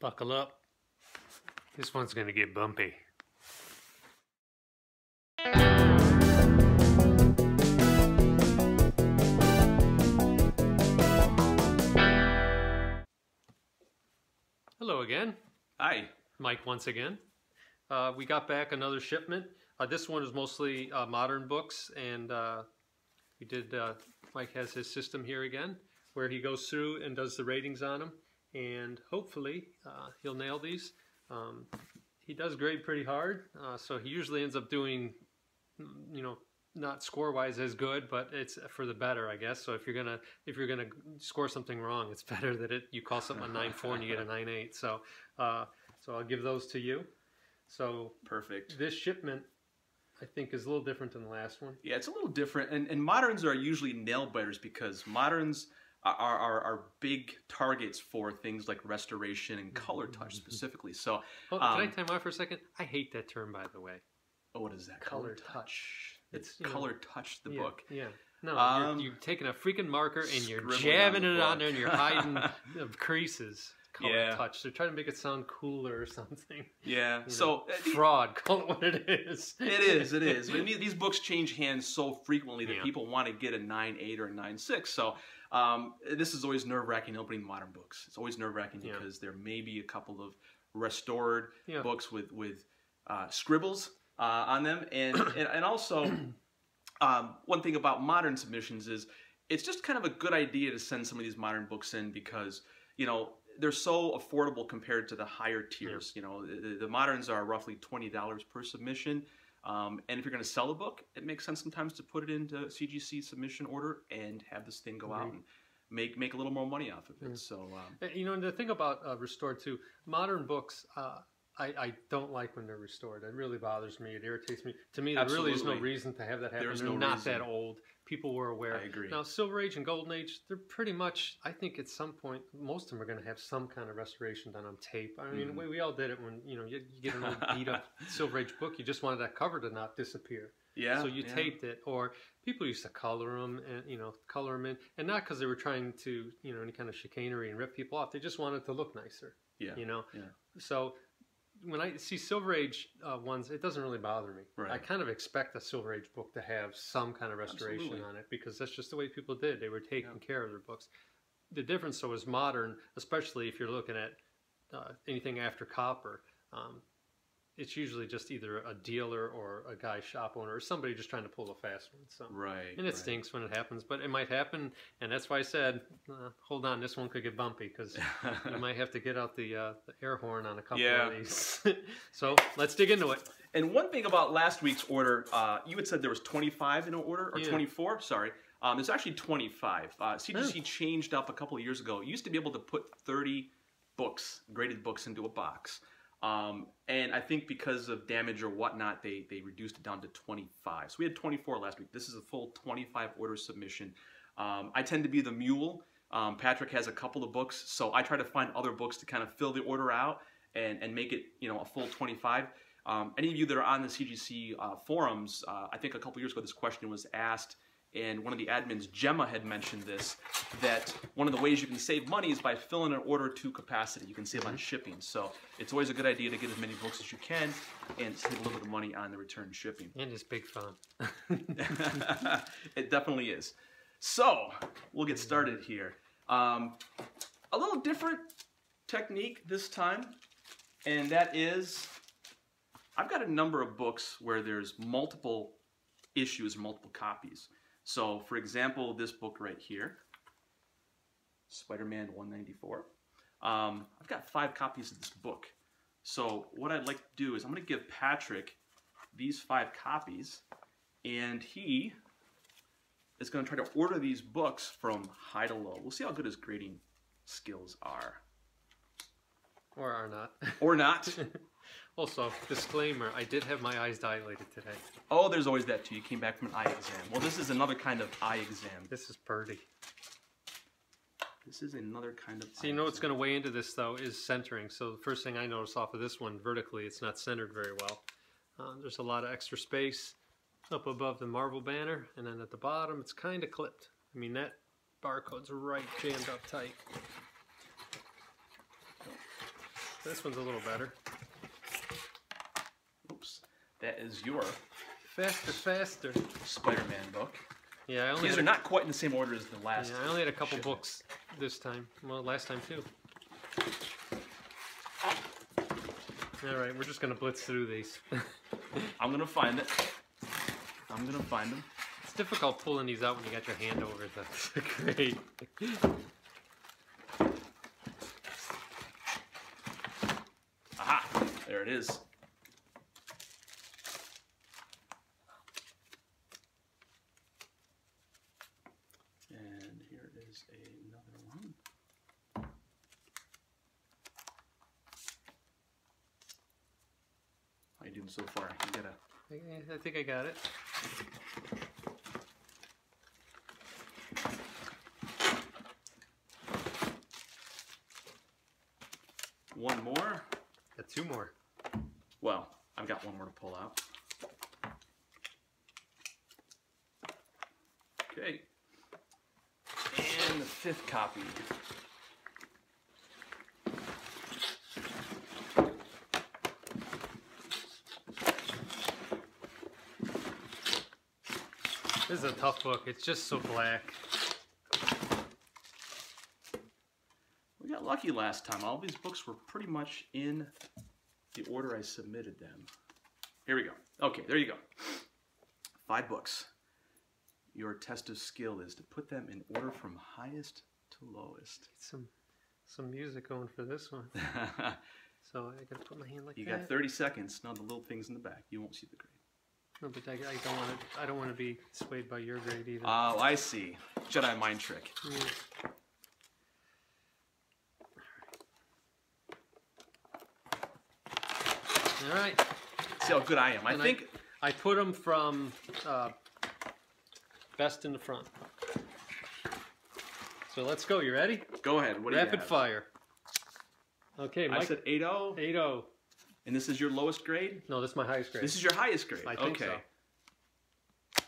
Buckle up. This one's going to get bumpy. Hello again. Hi. Mike once again. We got back another shipment. This one is mostly modern books, and Mike has his system here again where he goes through and does the ratings on them, and hopefully he'll nail these. He does grade pretty hard, so he usually ends up doing, not score-wise as good, but it's for the better, I guess. So if you're gonna score something wrong, it's better that you call something a 9.4 and you get a 9.8. So I'll give those to you. So perfect. This shipment, I think, is a little different than the last one. Yeah, it's a little different, and moderns are usually nail biters because moderns are big targets for things like restoration and color touch specifically. So, can I time out for a second? I hate that term, by the way. Oh, what is that? Color touch. It's color touch the book. Yeah. No, you're taking a freaking marker and you're jabbing it on there and you're hiding the creases. Color touch. They're trying to make it sound cooler or something. Yeah. Fraud. Call it what it is. It is. I mean, these books change hands so frequently that people want to get a 9.8 or a 9.6. So this is always nerve-wracking opening modern books. It's always nerve-wracking because there may be a couple of restored books with scribbles on them, and also one thing about modern submissions is it's just kind of a good idea to send some of these modern books in because they're so affordable compared to the higher tiers. The moderns are roughly $20 per submission, and if you're going to sell a book, it makes sense sometimes to put it into CGC submission order and have this thing go out and make a little more money off of it. So and the thing about restored too, modern books, I don't like when they're restored. It really bothers me. It irritates me. To me, there really is no reason to have that happen. They're not that old. People were aware. I agree. Now, Silver Age and Golden Age, they're pretty much, I think at some point, most of them are going to have some kind of restoration done on tape. I mean, we all did it when, you get an old beat up Silver Age book. You just wanted that cover to not disappear. Yeah. So you taped it, or people used to color them and, color them in. And not because they were trying to, any kind of chicanery and rip people off. They just wanted to look nicer. Yeah. So when I see Silver Age ones, it doesn't really bother me. Right. I kind of expect a Silver Age book to have some kind of restoration on it because that's just the way people did. They were taking care of their books. The difference, though, is modern, especially if you're looking at anything after copper. It's usually just either a dealer or a guy shop owner or somebody just trying to pull a fast one. So, and it stinks when it happens, but it might happen, and that's why I said, hold on, this one could get bumpy because you might have to get out the air horn on a couple of these. So let's dig into it. And one thing about last week's order, you had said there was 25 in an order, or 24, sorry. There's actually 25. CGC changed up a couple of years ago. It used to be able to put 30 books, graded books, into a box. And I think because of damage or whatnot, they reduced it down to 25. So we had 24 last week. This is a full 25 order submission. I tend to be the mule. Patrick has a couple of books, so I try to find other books to kind of fill the order out and make it a full 25. Any of you that are on the CGC forums, I think a couple years ago this question was asked, and one of the admins, Gemma, had mentioned this, that one of the ways you can save money is by filling an order to capacity. You can save on shipping. So it's always a good idea to get as many books as you can and save a little bit of money on the return shipping. And it's big fun. It definitely is. So we'll get started here. A little different technique this time, and that is I've got a number of books where there's multiple issues, multiple copies. So, for example, this book right here, Spider-Man 194. I've got 5 copies of this book. So what I'd like to do is I'm going to give Patrick these 5 copies, and he is going to try to order these books from high to low. We'll see how good his grading skills are. Or are not. Or not. Also, disclaimer, I did have my eyes dilated today. Oh, there's always that too. You came back from an eye exam. Well, this is another kind of eye exam. This is purdy. This is another kind of So you know what's going to weigh into this, though, is centering. So the first thing I noticed off of this one, vertically, it's not centered very well. There's a lot of extra space up above the Marvel banner, and then at the bottom, it's kind of clipped. I mean, that barcode's right jammed up tight. This one's a little better. Oops. That is your Faster. Spider-Man book. Yeah, I only These are not quite in the same order as the last. Yeah, I only had a couple shipment. books this time. Well, last time too. All right, we're just gonna blitz through these. I'm gonna find it. I'm gonna find them. It's difficult pulling these out when you got your hand over the grade. Aha! There it is. And here is another one. How you doing so far? You gotta. I think I got it. One more. Got two more. Well, I've got one more to pull out. Okay. And the fifth copy. This is a tough book. It's just so black. We got lucky last time. All these books were pretty much in the order I submitted them. Here we go. Okay, there you go. 5 books. Your test of skill is to put them in order from highest to lowest. Some music going for this one. So I gotta put my hand like You that. got 30 seconds. Now the little things in the back. You won't see the grade. No, but I don't want to be swayed by your grade either. Oh, I see. Jedi mind trick. All right. See how good I am. I think I put them from best in the front. So let's go. You ready? Go ahead. What do you Rapid have? fire. Okay, Mike. I said 8-0. 8-0. And this is your lowest grade? No, this is my highest grade. This is your highest grade. I think okay. so.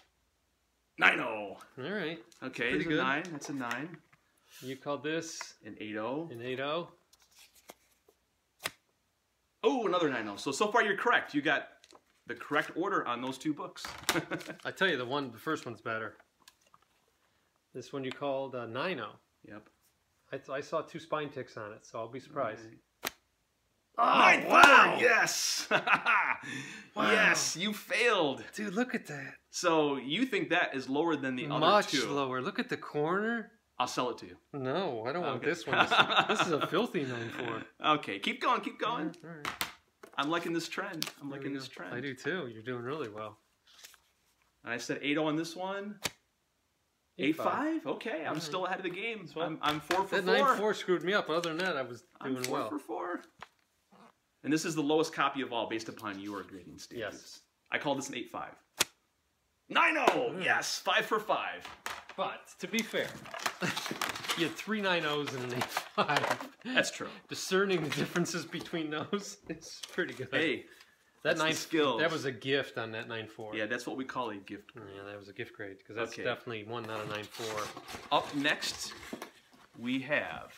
9-0. All right. Okay, Pretty it's a good. 9. That's a 9. You called this An 8-0. an 8-0. Oh, another 9-0. So far you're correct. You got the correct order on those 2 books. I tell you, the first one's better. This one you called 9-0. Yep. I saw 2 spine ticks on it, so I'll be surprised. Right. Oh, 9-4. wow. Yes. Wow. Yes, you failed. Dude, look at that. So you think that is lower than the other Much 2? lower. Look at the corner. I'll sell it to you. No, I don't want Okay. this one. This is a filthy 9-4. Okay, keep going, keep going. All right. I'm liking this trend. I'm There liking we this go. trend. I do too. You're doing really well. And I said 8-0 on this one. 8-5? Okay, I'm Alright. still ahead of the game. Well, I'm 4 for 4. That 9-4 screwed me up. Other than that, I was I'm doing 4 well. for 4. And this is the lowest copy of all based upon your grading standards. Yes. I call this an 8-5. 9-0! Yes! 5 for 5. But to be fair, you had 3 9-0s and an 8-5. That's true. Discerning the differences between those is pretty good. Hey, that that's the skills. That was a gift on that 9-4. Yeah, that's what we call a gift. Yeah, that was a gift grade because that's Okay. definitely one, not a 9-4. Up next, we have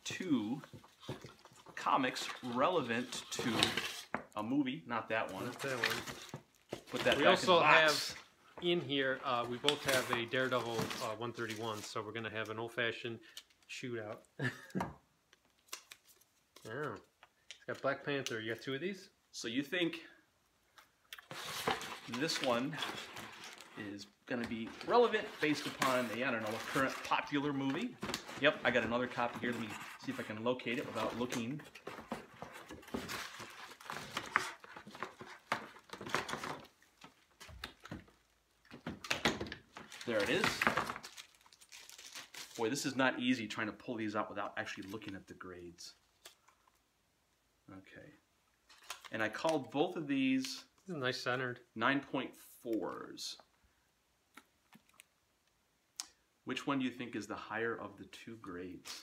2 comics relevant to a movie. Not that one. Not that one. Put that We back also in the box. have in here. We both have a Daredevil 131, so we're gonna have an old-fashioned shootout. Oh, it's got Black Panther. You got 2 of these? So you think this one is going to be relevant based upon a, I don't know, a current popular movie? Yep, I got another copy here. Let me see if I can locate it without looking. There it is. Boy, this is not easy trying to pull these out without actually looking at the grades. Okay. And I called both of these This is nice centered. 9.4s. Which one do you think is the higher of the 2 grades?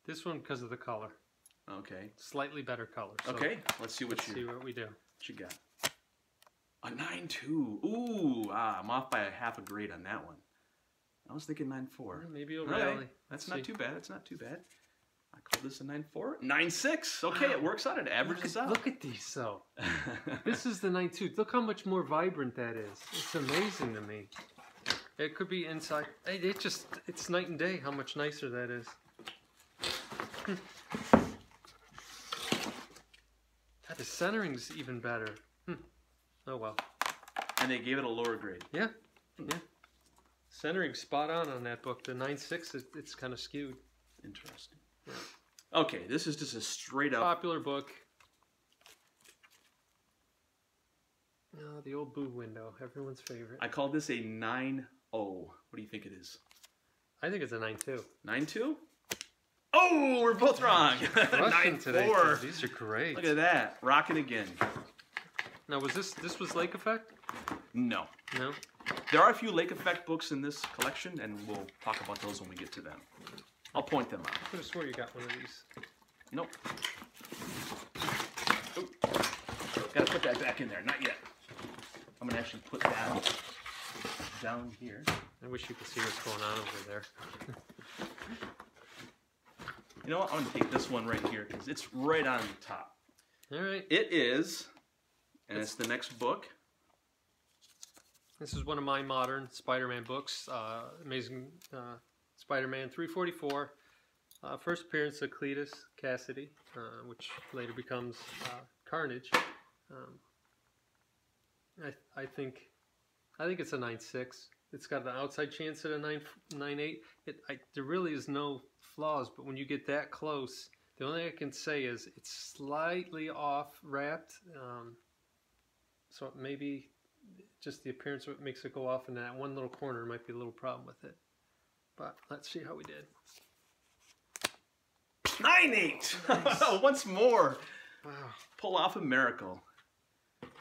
This one because of the color. Okay. Slightly better color. So Okay, let's see what let's see what we do. you got. A 9.2. Ooh, I'm off by a half a grade on that one. I was thinking 9.4. Maybe it'll Okay. rally. That's not too bad. That's not too bad. I call this a 9.4. 9.6. Okay, it works out. It averages out. Look at these, though. This is the 9.2. Look how much more vibrant that is. It's amazing to me. It could be inside. It's night and day how much nicer that is. The centering's even better. Oh, well. And they gave it a lower grade. Yeah. Yeah. Centering spot on that book. The 9.6, it's kind of skewed. Interesting. Yeah. Okay, this is just a straight up popular book. No, the old Boo window, everyone's favorite. I call this a 9.0. What do you think it is? I think it's a 9.2. 9.2? Oh, we're both wrong. 9.4. These are great. Look at that, rocking again. Now, was this was Lake Effect? No. No. There are a few Lake Effect books in this collection, and we'll talk about those when we get to them. I'll point them out. I could have swore you got one of these. Nope. Ooh. Gotta put that back in there. Not yet. I'm gonna actually put that down here. I wish you could see what's going on over there. You know what? I'm gonna take this one right here because it's right on the top. All right. It is, and it's the next book. This is one of my modern Spider-Man books. Amazing Spider-Man 344. First appearance of Cletus Cassidy, which later becomes Carnage. I think it's a 9.6. It's got an outside chance at a 9.8. There really is no flaws, but when you get that close, the only thing I can say is it's slightly off wrapped. So maybe just the appearance of it makes it go off, and that one little corner might be a little problem with it. But let's see how we did. 9.8! Nice. Once more. Wow. Pull off a miracle.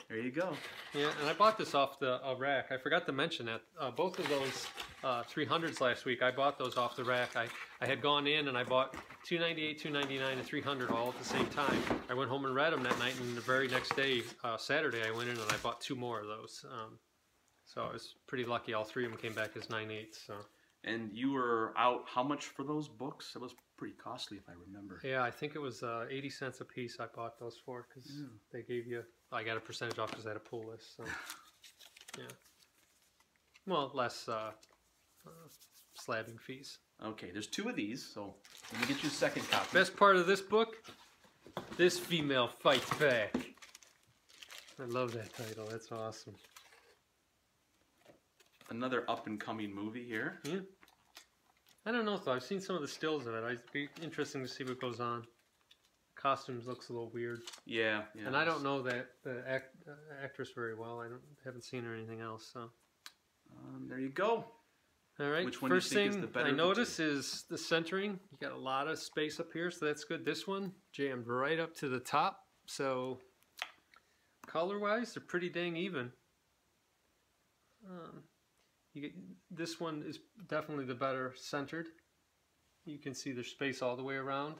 There you go. Yeah, and I bought this off the rack. I forgot to mention that. Both of those 300s last week, I bought those off the rack. I had gone in and I bought 298, 299, and 300 all at the same time. I went home and read them that night, and the very next day, Saturday, I went in and I bought 2 more of those. So I was pretty lucky. All 3 of them came back as 9.8s. So. And you were out how much for those books? It was pretty costly, if I remember. Yeah, I think it was 80 cents a piece I bought those for, because they gave you, I got a percentage off because I had a pull list. So, yeah. Well, less slabbing fees. Okay, there's 2 of these, so let me get you a second copy. Best part of this book, this female fights back. I love that title. That's awesome. Another up-and-coming movie here. Yeah. I don't know, though. I've seen some of the stills of it. It'd be interesting to see what goes on. Costumes looks a little weird. Yeah. And I don't know that the actress very well. Haven't seen her or anything else. So. There you go. All right. Which one First do you think thing is the better I of the notice two? is the centering. You got a lot of space up here, so that's good. This one jammed right up to the top. So color-wise, they're pretty dang even. This one is definitely the better centered. You can see there's space all the way around.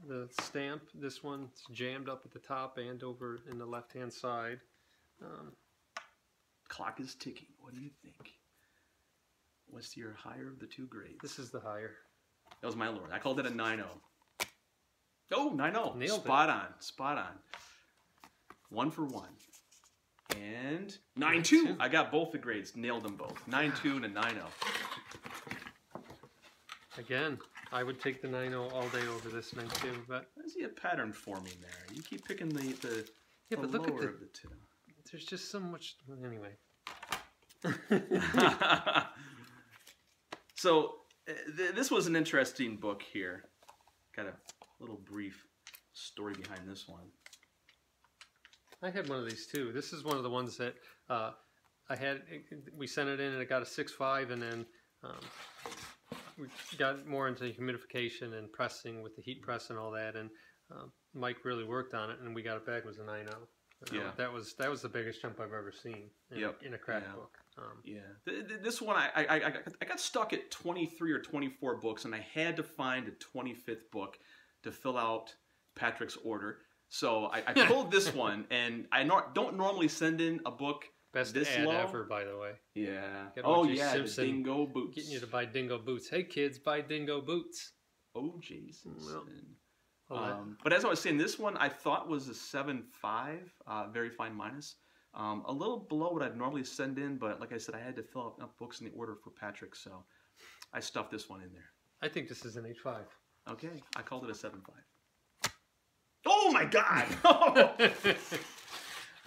The stamp, this one's jammed up at the top and over in the left-hand side. Clock is ticking. What do you think? What's your higher of the 2 grades? This is the higher. That was my lower. I called it a 9.0. Oh, 9.0. Nailed Spot it. on. Spot on. 1 for 1. And 9.2. I got both the grades. Nailed them both. 9.2 and a 9.0. Again, I would take the 9.0 all day over this 9.2, but I see a pattern forming there. You keep picking the but look lower at of the 2. there's just so much. Anyway. So this was an interesting book here. Got a little brief story behind this one. I had one of these too. This is one of the ones that I had. We sent it in and it got a 6.5, and then we got more into humidification and pressing with the heat press and all that. And Mike really worked on it, and we got it back. It was a 9.0. Yeah, that was the biggest jump I've ever seen in a craft book. This one I got stuck at 23 or 24 books, and I had to find a 25th book to fill out Patrick's order. So I pulled this one, and I don't normally send in a book Best this ad low? ever, by the way. Yeah. Got Oh O.J. yeah, Simpson the dingo boots. Getting you to buy dingo boots. Hey kids, buy dingo boots. O.J. Simpson. Well, but as I was saying, this one I thought was a 7.5, very fine minus. A little below what I'd normally send in, but like I said, I had to fill up books in the order for Patrick, so I stuffed this one in there. I think this is an 8.5. Okay, I called it a 7.5. Oh my God!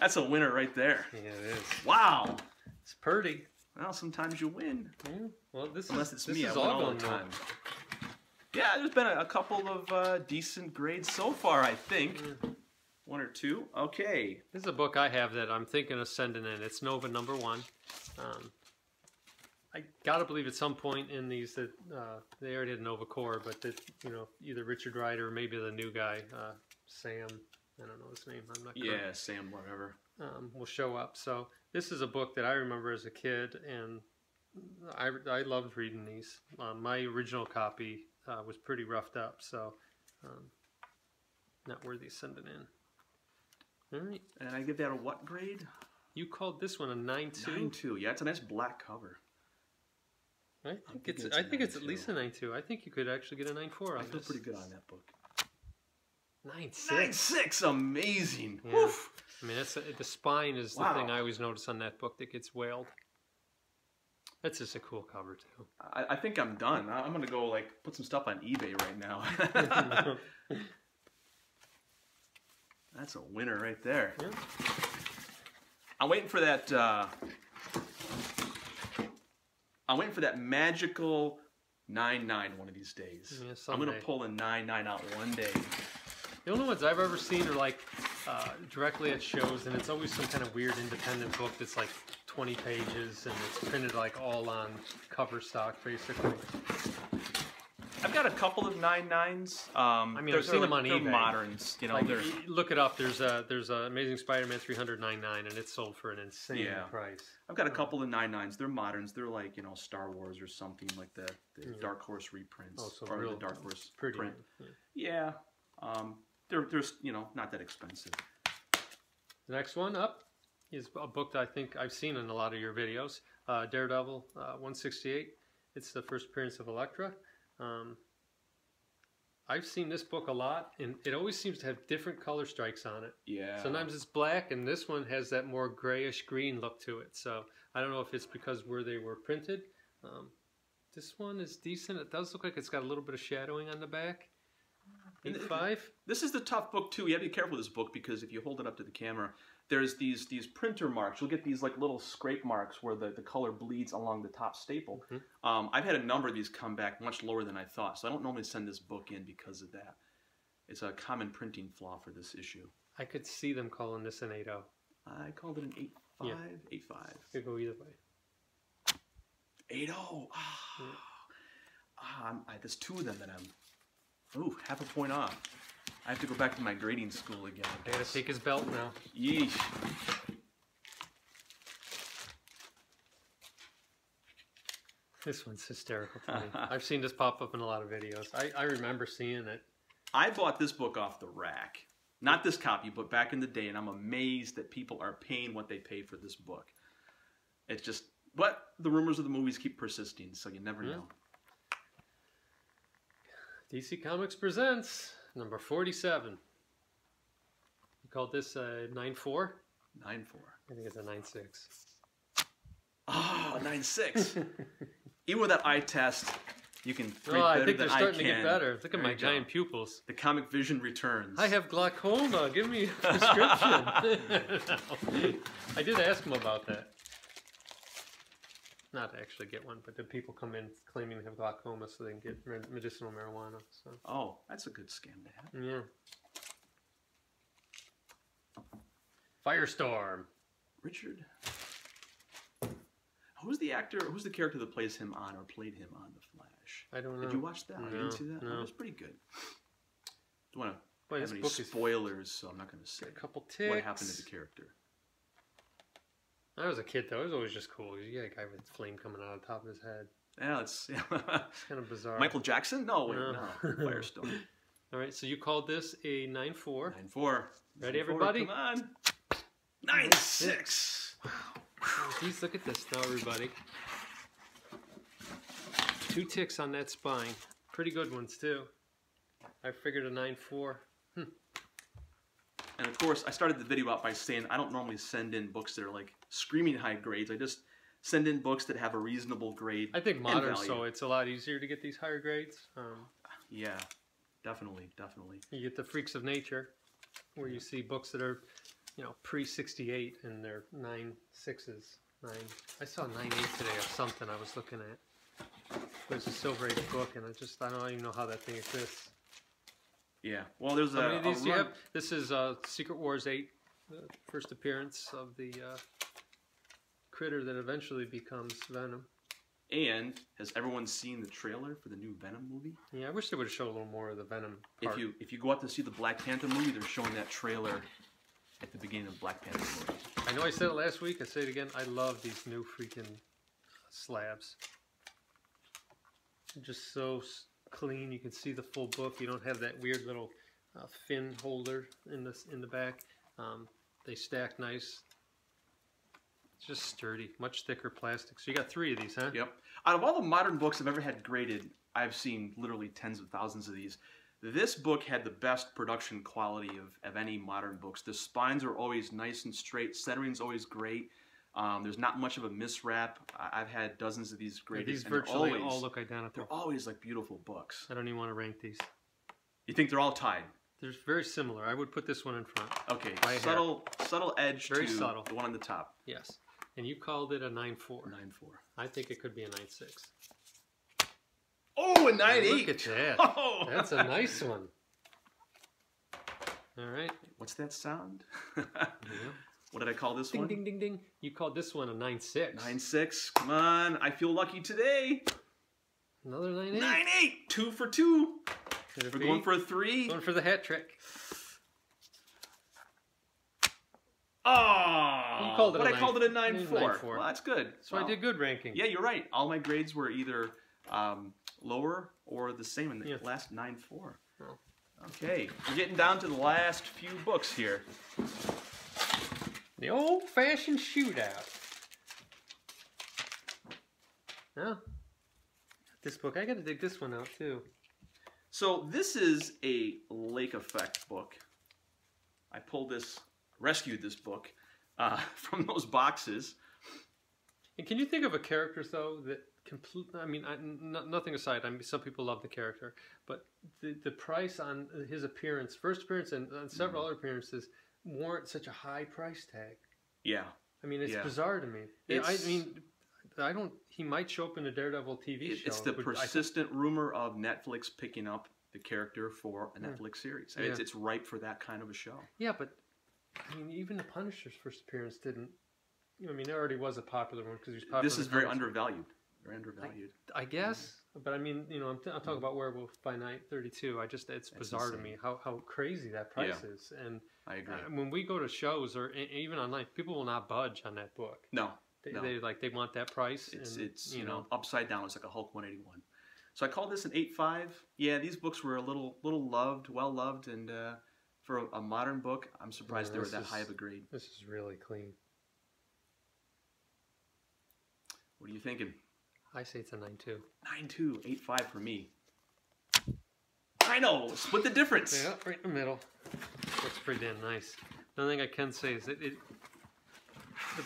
That's a winner right there. Yeah, it is. Wow. It's pretty. Well, sometimes you win. Yeah. Well, Unless it's me, I win all the time. Yeah, there's been a couple of decent grades so far, I think. One or two. Okay. This is a book I have that I'm thinking of sending in. It's Nova #1. I gotta believe at some point in these that they already had Nova Core, but that either Richard Wright or maybe the new guy, Sam. I don't know his name. I'm not. Yeah, correct. Sam, whatever. Will show up. So this is a book that I remember as a kid, and I loved reading these. My original copy was pretty roughed up, so not worthy sending in. All right. And I give that a what grade? You called this one a 9.2. 9.2. Yeah, it's a nice black cover. I think it's at least a 9.2. I think you could actually get a 9.4 on I feel this. pretty good on that book. 9.6. 9.6. Amazing. Yeah. Woof. I mean, the spine is the thing I always notice on that book that gets whaled. That's just a cool cover too. I think I'm done. I'm gonna go put some stuff on eBay right now. That's a winner right there. Yeah. I'm waiting for that. I'm waiting for that magical 9.9 one of these days. Yeah, I'm gonna pull a 9.9 out one day. The only ones I've ever seen are directly at shows, and it's always some kind of weird independent book that's 20 pages, and it's printed all on cover stock, basically. I've got a couple of 9.9s. I mean, I've seen them on eBay. They're moderns, Look it up. There's a Amazing Spider-Man 300.99, and it's sold for an insane price. I've got a couple of 9.9s. They're moderns. They're Star Wars or something, like the Dark Horse reprints. Oh, so or real the Dark Horse pretty print. Yeah. They're not that expensive. The next one up is a book that I think I've seen in a lot of your videos. Daredevil 168. It's the first appearance of Elektra. I've seen this book a lot, and it always seems to have different color strikes on it. Yeah. Sometimes it's black, and this one has that more grayish green look to it. So I don't know if it's because where they were printed. This one is decent. It does look like it's got a little bit of shadowing on the back. 8.5. This is the tough book too. You have to be careful with this book because if you hold it up to the camera, there's these printer marks. You'll get these little scrape marks where the color bleeds along the top staple. Mm-hmm. I've had a number of these come back much lower than I thought, so I don't normally send this book in because of that. It's a common printing flaw for this issue. I could see them calling this an 8.0. I called it an 8.5. Yeah. 8.5. Could go either way. 8.0. There's two of them that I'm half a point off. I have to go back to my grading school again. I gotta take his belt now. Yeesh. This one's hysterical to me. I've seen this pop up in a lot of videos. I remember seeing it. I bought this book off the rack. Not this copy, but back in the day, and I'm amazed that people are paying what they pay for this book. It's just, but the rumors of the movies keep persisting, so you never know. DC Comics presents number 47. You called this a 9.4? 9.4. I think it's a 9.6. Oh, 9.6. Even with that eye test, you can read better I think than they're starting I to get better. Look at my giant pupils. The comic vision returns. I have glaucoma. Give me a prescription. I did ask him about that. Not to actually get one, but the people come in claiming they have glaucoma so they can get medicinal marijuana. So. Oh, that's a good scam to have. Yeah. Firestorm. Richard. Who's the actor? Who's the character that plays him on or played him on The Flash? I don't know. Did you watch that? No, I didn't see that. No. It was pretty good. Don't want to have any book spoilers, so I'm not going to say a couple ticks. what happened to the character. I was a kid though. It was always just cool. You get a guy with flame coming out of the top of his head. Yeah, it's kind of bizarre. Michael Jackson? No, wait, no. Firestorm. All right, so you called this a 9.4. 9.4. Ready, 9.4, everybody? come on. 9.6. Wow. Please look at this now, everybody. 2 ticks on that spine. Pretty good ones, too. I figured a 9.4. And of course, I started the video out by saying I don't normally send in books that are like screaming high grades. I just send in books that have a reasonable grade. I think modern, so it's a lot easier to get these higher grades. Yeah, definitely. You get the freaks of nature, where you see books that are, pre-68 and they're 9.6s. I saw 9.8 today of something I was looking at. There's a Silver Age book, and I don't even know how that thing exists. Yeah, well, there's how many of these do you have? This is Secret Wars 8, the first appearance of the critter that eventually becomes Venom. And has everyone seen the trailer for the new Venom movie? Yeah, I wish they would have shown a little more of the Venom part. If you go out to see the Black Panther movie, they're showing that trailer at the beginning of the Black Panther movie. I know I said it last week. I say it again. I love these new freaking slabs. They're just so clean. You can see the full book. You don't have that weird little fin holder in the back. They stack nice. It's just sturdy, much thicker plastic. So you got 3 of these, huh? Yep. Out of all the modern books I've ever had graded, I've seen literally tens of thousands of these. This book had the best production quality of any modern books. The spines are always nice and straight. Centering's always great. There's not much of a miswrap. I've had dozens of these graded. Yeah, these virtually all look identical. They're always like beautiful books. I don't even want to rank these. You think they're all tied? They're very similar. I would put this one in front. Okay, subtle edge very to subtle. The one on the top. Yes, and you called it a 9.4. 9.4. I think it could be a 9.6. Oh, a 9.8. Look at that. Oh. That's a nice one. All right. What's that sound? Yeah. What did I call this one? Ding, ding, ding, ding. You called this one a 9.6. 9.6. Come on. I feel lucky today. Another 9.8. 9.8. 2 for 2. We're going for a 3. Going for the hat trick. Oh. You called it but I called it a 9.4. 9.4. Well, that's good. So I did good ranking. Yeah, you're right. All my grades were either lower or the same in the last 9.4. Oh. Okay. We're getting down to the last few books here. The old-fashioned shootout. Now, this book, I got to dig this one out too. So this is a Lake Effect book. I rescued this book from those boxes. And can you think of a character though that nothing aside. Some people love the character, but the price on his appearance, first appearance, and on several other appearances warrant such a high price tag. Yeah. I mean, it's bizarre to me. He might show up in a Daredevil TV show. It's the persistent rumor of Netflix picking up the character for a Netflix series. Yeah. It's ripe for that kind of a show. Yeah, but I mean, even the Punisher's first appearance didn't. There already was a popular one because he was popular. This is very undervalued. Very undervalued. I guess, but I'm talking about Werewolf by Night 32. It's bizarre to me how crazy that price is. And I agree. When we go to shows or even online, people will not budge on that book. No. They want that price. It's upside down. It's like a Hulk 181. So I call this an 8.5. Yeah, these books were a little loved, well loved, and for a modern book, I'm surprised they were that high of a grade. This is really clean. What are you thinking? I say it's a 9.2. 9.2, 8.5 for me. I know, split the difference. Yeah, right in the middle. Looks pretty damn nice. The only thing I can say is that the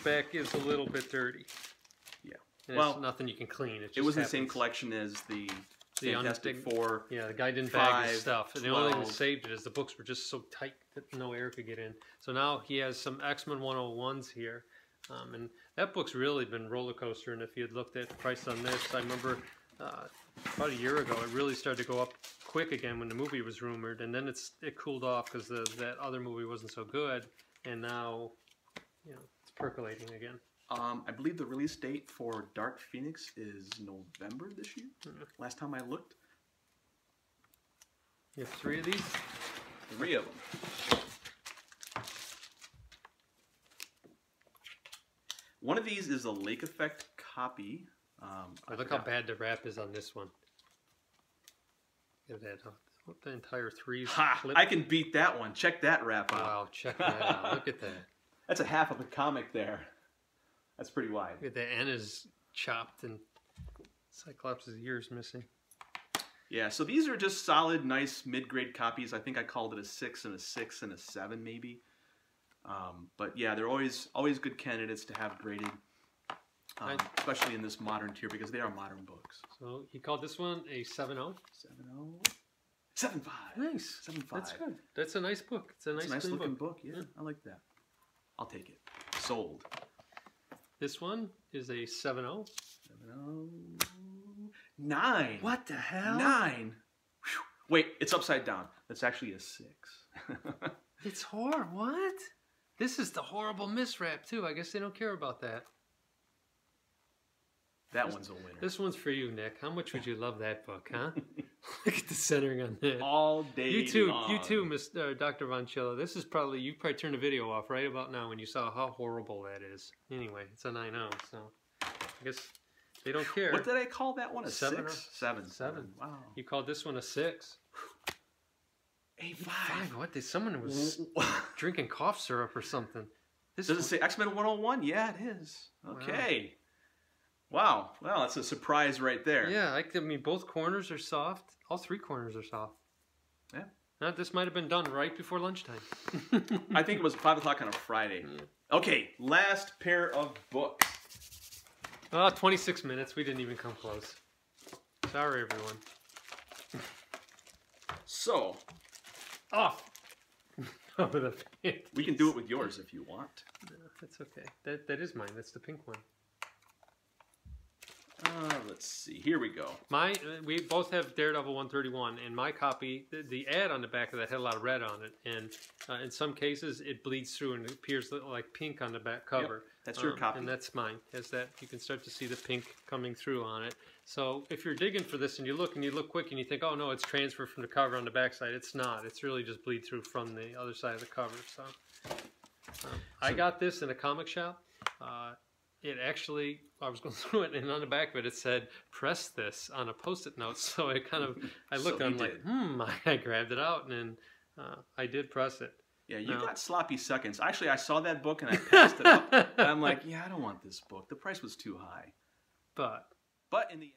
back is a little bit dirty. Yeah. And it's nothing you can clean. It was the same collection as the Fantastic Four. Yeah, the guy didn't bag his stuff. And the only thing that saved it is the books were just so tight that no air could get in. So now he has some X-Men 101s here. And that book's really been roller coaster. And if you had looked at the price on this, I remember about a year ago, it really started to go up quick again when the movie was rumored. And then it cooled off because that other movie wasn't so good. And now, it's percolating again. I believe the release date for Dark Phoenix is November this year. Last time I looked. You have 3 of these? 3 of them. One of these is a Lake Effect copy. Look how bad the wrap is on this one. Look at that. The entire 3's I can beat that one. Check that wrap out. Wow, check that out. Look at that. That's a half of a comic there. That's pretty wide. The N is chopped and Cyclops' ear's missing. Yeah, so these are just solid, nice mid-grade copies. I think I called it a 6 and a 6 and a 7 maybe. But yeah, they're always good candidates to have graded, especially in this modern tier because they are modern books. So he called this one a 7.0? 7.0? 7.5. Nice. 7.5. That's good. That's a nice book. It's a nice looking book. Yeah, I like that. I'll take it. Sold. This one is a 7.0. 7.0. 9. What the hell? 9. Whew. Wait, it's upside down. That's actually a 6. It's horror. What? This is the horrible miswrap too. I guess they don't care about that. That one's a winner. This one's for you, Nick. How much would you love that book, huh? Look at the centering on that. All day long. You too, Dr. Von Chilla. This is probably, you probably turned the video off right about now when you saw how horrible that is. Anyway, it's a 9.0, so I guess they don't care. What did I call that one? A 7? 6? 7. 7. Wow. You called this one a 6. 8.5. What? Someone was drinking cough syrup or something. Does it say X-Men 101? Yeah, it is. Okay. Wow. Well, that's a surprise right there. Yeah, I mean, both corners are soft. All 3 corners are soft. Yeah. Now, this might have been done right before lunchtime. I think it was 5 o'clock on a Friday. Yeah. Okay, last pair of books. 26 minutes. We didn't even come close. Sorry, everyone. So. Off. We can do it with yours if you want. No, that's okay. That is mine. That's the pink one. Let's see. Here we go. We both have Daredevil 131, and my copy, the ad on the back of that had a lot of red on it, and in some cases it bleeds through and it appears like pink on the back cover. Yep, that's your copy. And that's mine. As that, you can start to see the pink coming through on it. So if you're digging for this and you look quick and you think, oh no, it's transferred from the cover on the back side, it's not. It's really just bleed through from the other side of the cover. So I got this in a comic shop. It actually, I was going through it, and on the back of it, it said, press this on a Post-it note. So I looked and I'm like, I grabbed it out, and I did press it. Yeah, you got sloppy seconds. Actually, I saw that book, and I passed it up. And I'm like, yeah, I don't want this book. The price was too high. But in the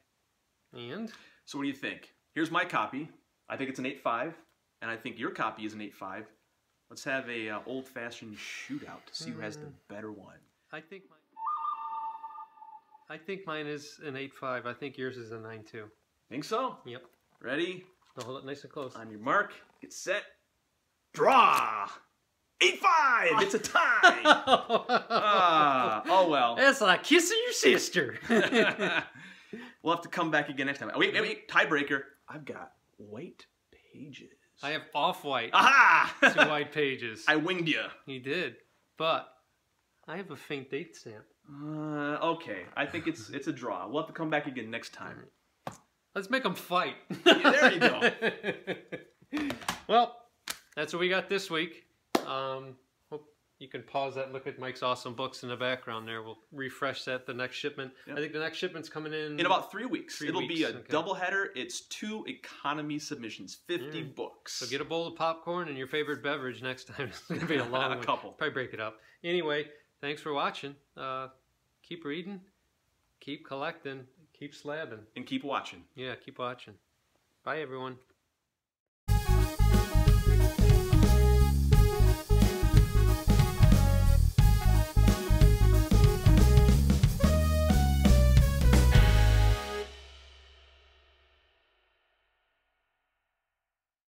end. And? So what do you think? Here's my copy. I think it's an 8.5, and I think your copy is an 8.5. Let's have a old-fashioned shootout to see who has the better one. I think mine is an 8.5. I think yours is a 9.2. Think so? Yep. Ready? Now hold it nice and close. On your mark, get set, draw! 8.5! It's a tie! Oh well. That's like kissing your sister. We'll have to come back again next time. Wait. Tiebreaker. I've got white pages. I have off-white. Aha! 2 white pages. I winged you. You did. But I have a faint date stamp. Okay. I think it's a draw. We'll have to come back again next time. Let's make them fight. Yeah, there you go. Well, that's what we got this week. Hope you can pause that and look at Mike's awesome books in the background there. We'll refresh that the next shipment. Yep. I think the next shipment's coming in about 3 weeks. It'll be a doubleheader. It's 2 economy submissions, 50 books. So get a bowl of popcorn and your favorite beverage next time. It's going to be a long one. Couple. Probably break it up. Anyway, thanks for watching. Keep reading, keep collecting, keep slabbing. And keep watching. Yeah, keep watching. Bye, everyone.